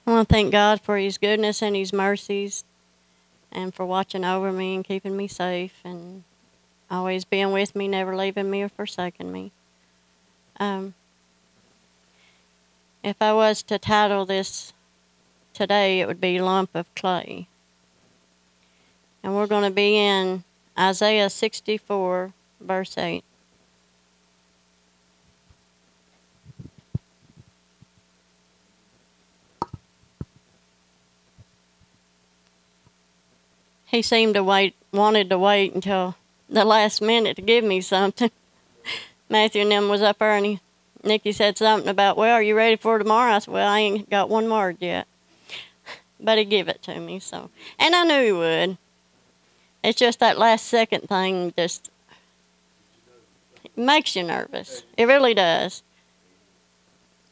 I want to thank God for His goodness and His mercies and for watching over me and keeping me safe and always being with me, never leaving me or forsaking me. If I was to title this today, it would be Lump of Clay. And we're going to be in Isaiah 64, verse 8. He seemed to wanted to wait until the last minute to give me something. Matthew and them was up there, and Nikki said something about, well, are you ready for tomorrow? I said, well, I ain't got one word yet. But he give it to me, so. And I knew he would. It's just that last second thing just makes you nervous. It really does.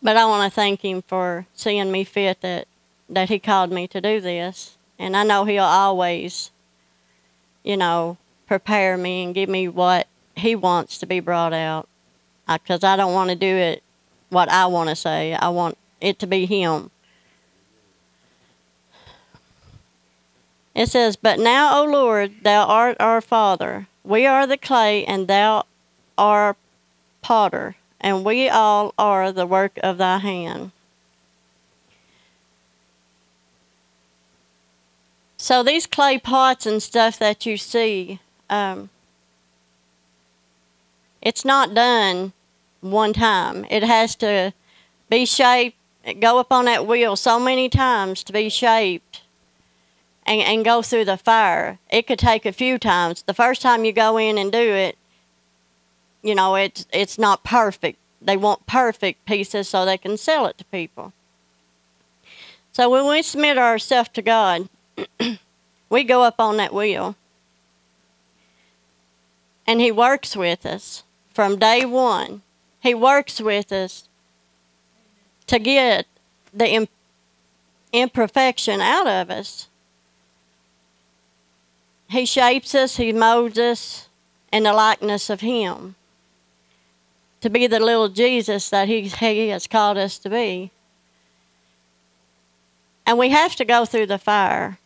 But I want to thank him for seeing me fit that he called me to do this. And I know he'll always, prepare me and give me what he wants to be brought out. Because I don't want to do it what I want to say. I want it to be him. It says, but now, O Lord, thou art our Father. We are the clay, and thou art potter, and we all are the work of thy hand. So these clay pots and stuff that you see, it's not done one time. It has to be shaped, go up on that wheel so many times to be shaped and go through the fire. It could take a few times. The first time you go in and do it, it's not perfect. They want perfect pieces so they can sell it to people. So when we submit ourselves to God, we go up on that wheel, and He works with us from day one. He works with us to get the imperfection out of us. He shapes us, He molds us in the likeness of Him, to be the little Jesus that He has called us to be. And we have to go through the fire.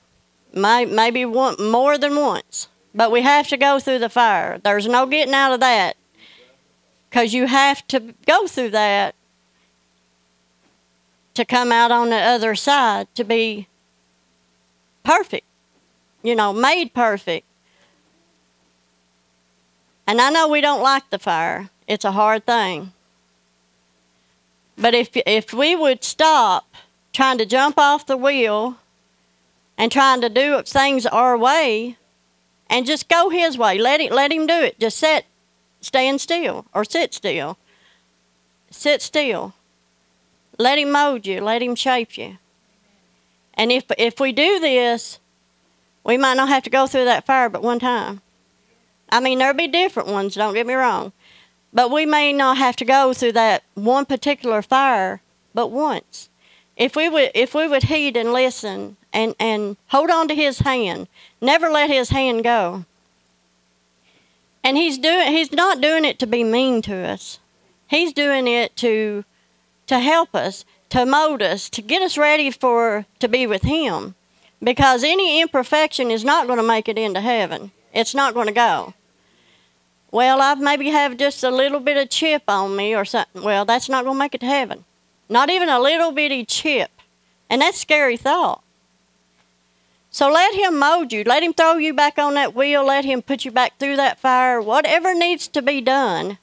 Maybe more than once. But we have to go through the fire. There's no getting out of that. Because you have to go through that to come out on the other side to be perfect. Made perfect. And I know we don't like the fire. It's a hard thing. But if we would stop trying to jump off the wheel and trying to do things our way and just go His way, let Him do it. Just stand still or sit still. Sit still. Let Him mold you. Let Him shape you. And if we do this, we might not have to go through that fire but one time. I mean, there'll be different ones, don't get me wrong. But we may not have to go through that one particular fire but once. If we would heed and listen and hold on to His hand, never let His hand go. And He's not doing it to be mean to us. He's doing it to help us, to mold us, to get us ready to be with Him. Because any imperfection is not going to make it into heaven. It's not going to go. Well, I maybe have just a little bit of chip on me or something. Well, that's not going to make it to heaven. Not even a little bitty chip. And that's a scary thought. So let Him mold you. Let Him throw you back on that wheel. Let Him put you back through that fire. Whatever needs to be done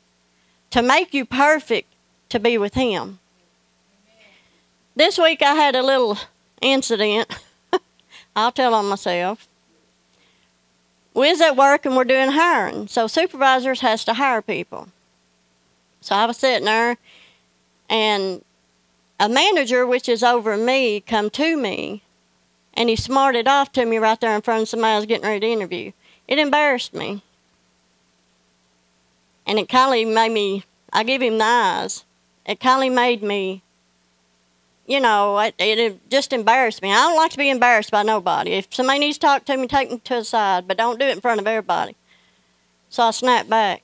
to make you perfect to be with Him. This week I had a little incident. I'll tell on myself. We was at work and we're doing hiring. So supervisors has to hire people. So I was sitting there, and a manager, which is over me, come to me, and he smarted off to me right there in front of somebody I was getting ready to interview. It embarrassed me. And it kind of made me, I give him the eyes. It kind of made me, it just embarrassed me. I don't like to be embarrassed by nobody. If somebody needs to talk to me, take them to the side, but don't do it in front of everybody. So I snapped back.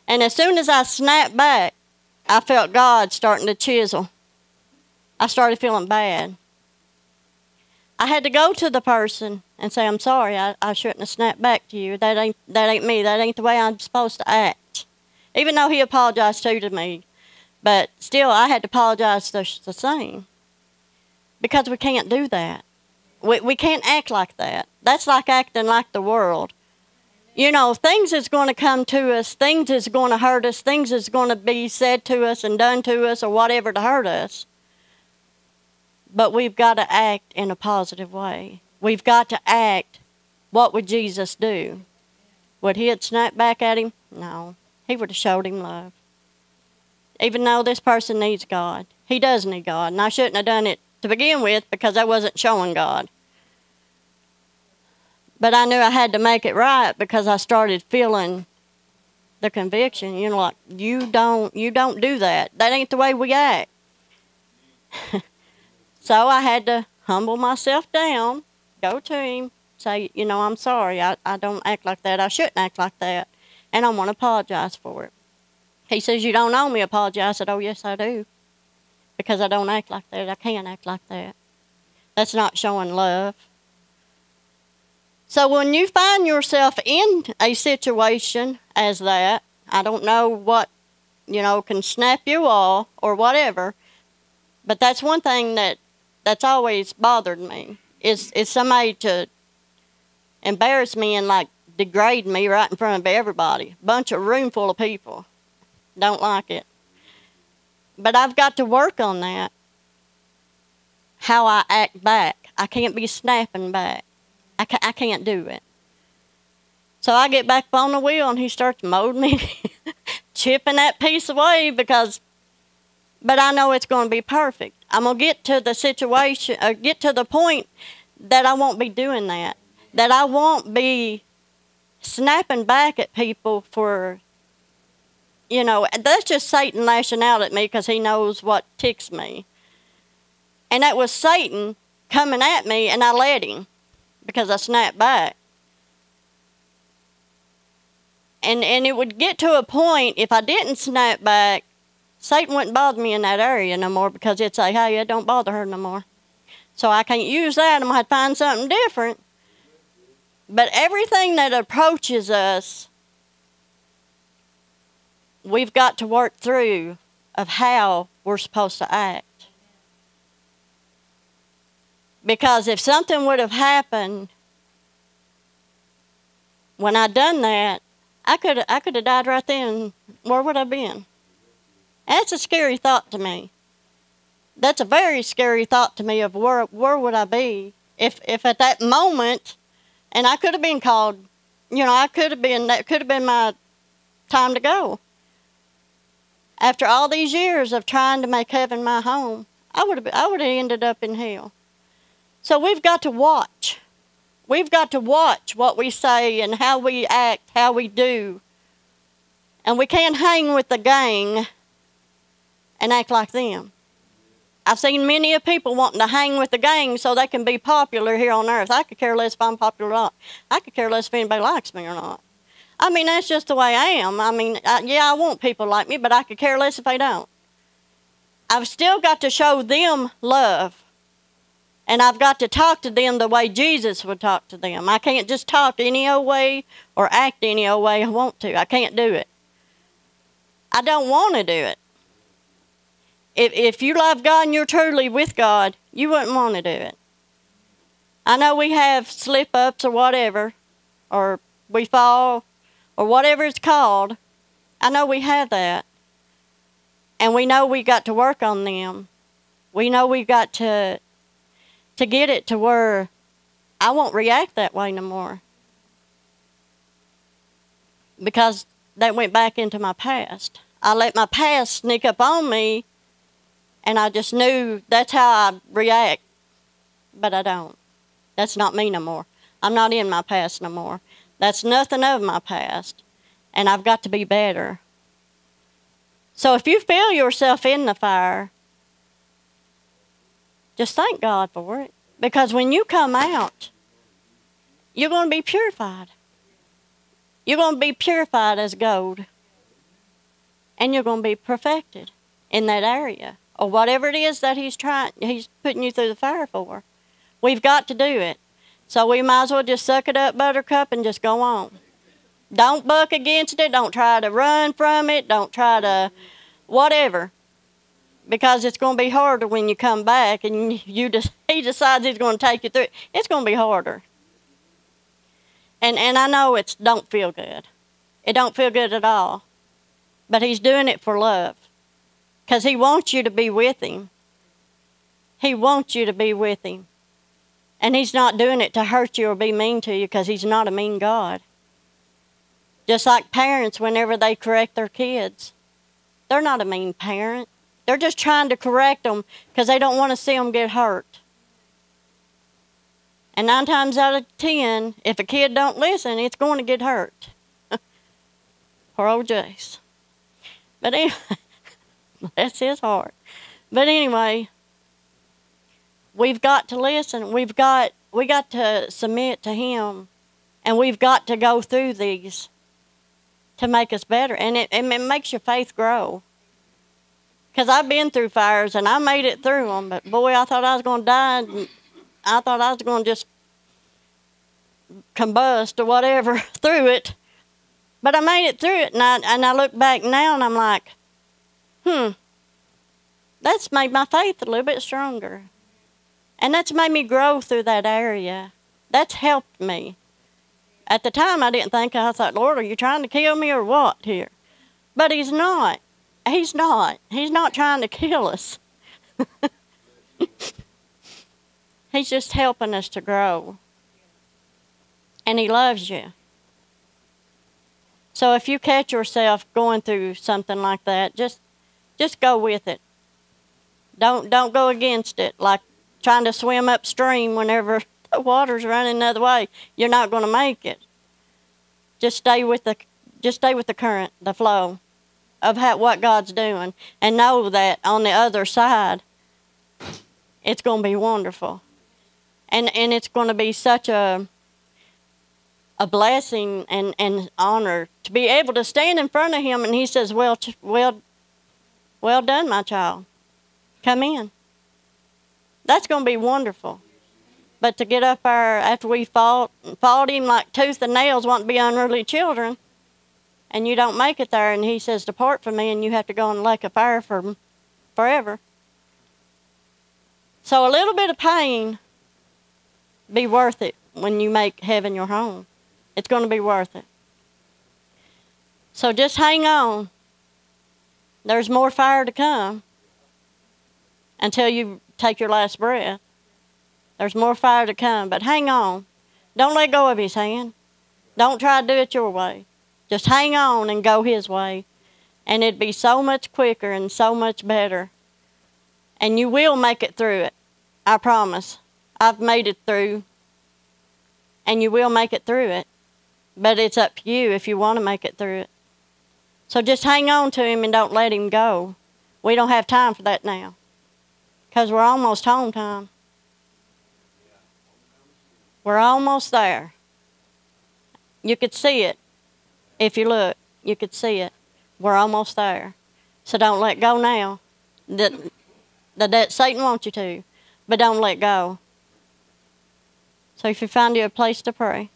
And as soon as I snapped back, I felt God starting to chisel. I started feeling bad. I had to go to the person and say, I'm sorry, I shouldn't have snapped back to you. That ain't me. That ain't the way I'm supposed to act. Even though he apologized to me. But still, I had to apologize the same. Because we can't do that. We can't act like that. That's like acting like the world. You know, things is going to come to us. Things is going to hurt us. Things is going to be said to us and done to us or whatever to hurt us. But we've got to act in a positive way. We've got to act. What would Jesus do? Would he have snapped back at him? No. He would have showed him love. Even though this person needs God. He does need God. And I shouldn't have done it to begin with because I wasn't showing God. But I knew I had to make it right because I started feeling the conviction. You know, like, you don't do that. That ain't the way we act. So I had to humble myself down, go to him, say, you know, I'm sorry. I don't act like that. I shouldn't act like that. And I want to apologize for it. He says, you don't owe me an apology. I said, oh, yes, I do. Because I don't act like that. I can't act like that. That's not showing love. So when you find yourself in a situation as that, I don't know what, you know, can snap you off or whatever, but that's one thing that's always bothered me, is somebody to embarrass me and, like, degrade me right in front of everybody. Bunch of room full of people. Don't like it. But I've got to work on that, how I act back. I can't be snapping back. I can't do it. So I get back on the wheel and he starts molding me, chipping that piece away but I know it's going to be perfect. I'm going to get to the situation, get to the point that I won't be doing that. That I won't be snapping back at people for, you know, that's just Satan lashing out at me because he knows what ticks me. And that was Satan coming at me and I let him because I snapped back. And it would get to a point, if I didn't snap back, Satan wouldn't bother me in that area no more because it'd say, hey, it don't bother her no more. So I can't use that. I'm going to have to find something different. But everything that approaches us, we've got to work through of how we're supposed to act. Because if something would have happened when I done that, I could have died right then. Where would I have been? That's a scary thought to me. That's a very scary thought to me of where would I be if at that moment, and I could have been called, you know, that could have been my time to go. After all these years of trying to make heaven my home, I would have ended up in hell. So we've got to watch. We've got to watch what we say and how we act, how we do. And we can't hang with the gang and act like them. I've seen many of people wanting to hang with the gang so they can be popular here on earth. I could care less if I'm popular or not. I could care less if anybody likes me or not. I mean, that's just the way I am. I mean, yeah, I want people like me, but I could care less if they don't. I've still got to show them love. And I've got to talk to them the way Jesus would talk to them. I can't just talk any old way or act any old way I want to. I can't do it. I don't want to do it. If you love God and you're truly with God, you wouldn't want to do it. I know we have slip-ups or whatever, or we fall, or whatever it's called. I know we have that. And we know we got to work on them. We know we got to get it to where I won't react that way no more. Because that went back into my past. I let my past sneak up on me, and I just knew that's how I react. But I don't. That's not me no more. I'm not in my past no more. That's nothing of my past. And I've got to be better. So if you feel yourself in the fire, just thank God for it. Because when you come out, you're going to be purified. You're going to be purified as gold. And you're going to be perfected in that area. or whatever it is that he's putting you through the fire for. We've got to do it. So we might as well just suck it up, Buttercup, and just go on. Don't buck against it. Don't try to run from it. Don't try to whatever. Because it's going to be harder when you come back and he decides he's going to take you through it. It's going to be harder. And I know it don't feel good. It don't feel good at all. But he's doing it for love. Because he wants you to be with him. He wants you to be with him. And he's not doing it to hurt you or be mean to you, because he's not a mean God. Just like parents, whenever they correct their kids, they're not a mean parent. They're just trying to correct them because they don't want to see them get hurt. And 9 times out of 10, if a kid don't listen, it's going to get hurt. Poor old Jace. But anyway, bless his heart. But anyway, we've got to listen. We got to submit to him. And we've got to go through these to make us better. And it makes your faith grow. Because I've been through fires, and I made it through them. But, boy, I thought I was going to die. And I thought I was going to just combust or whatever through it. But I made it through it. And I look back now, and I'm like, that's made my faith a little bit stronger. And that's made me grow through that area. That's helped me. At the time, I didn't think. I thought, Lord, are you trying to kill me or what here? But he's not. He's not. He's not trying to kill us. He's just helping us to grow. And he loves you. So if you catch yourself going through something like that, just go with it. Don't go against it, like trying to swim upstream whenever the water's running the other way. You're not going to make it. Just stay with the current, the flow of what God's doing, and know that on the other side, it's going to be wonderful, and it's going to be such a blessing and honor to be able to stand in front of him, and he says, well done, my child. Come in. That's going to be wonderful. But to get up there after we fought him like tooth and nails, wanting to be unruly children, and you don't make it there, and he says, depart from me, and you have to go in the lake of fire for forever. So a little bit of pain be worth it when you make heaven your home. It's going to be worth it. So just hang on. There's more fire to come until you take your last breath. There's more fire to come, but hang on. Don't let go of his hand. Don't try to do it your way. Just hang on and go his way. And it'd be so much quicker and so much better. And you will make it through it. I promise. I've made it through. And you will make it through it. But it's up to you if you want to make it through it. So just hang on to him and don't let him go. We don't have time for that now. Because we're almost home time. We're almost there. You could see it. If you look, you could see it. We're almost there. So don't let go now. That Satan wants you to. But don't let go. So if you find you a place to pray.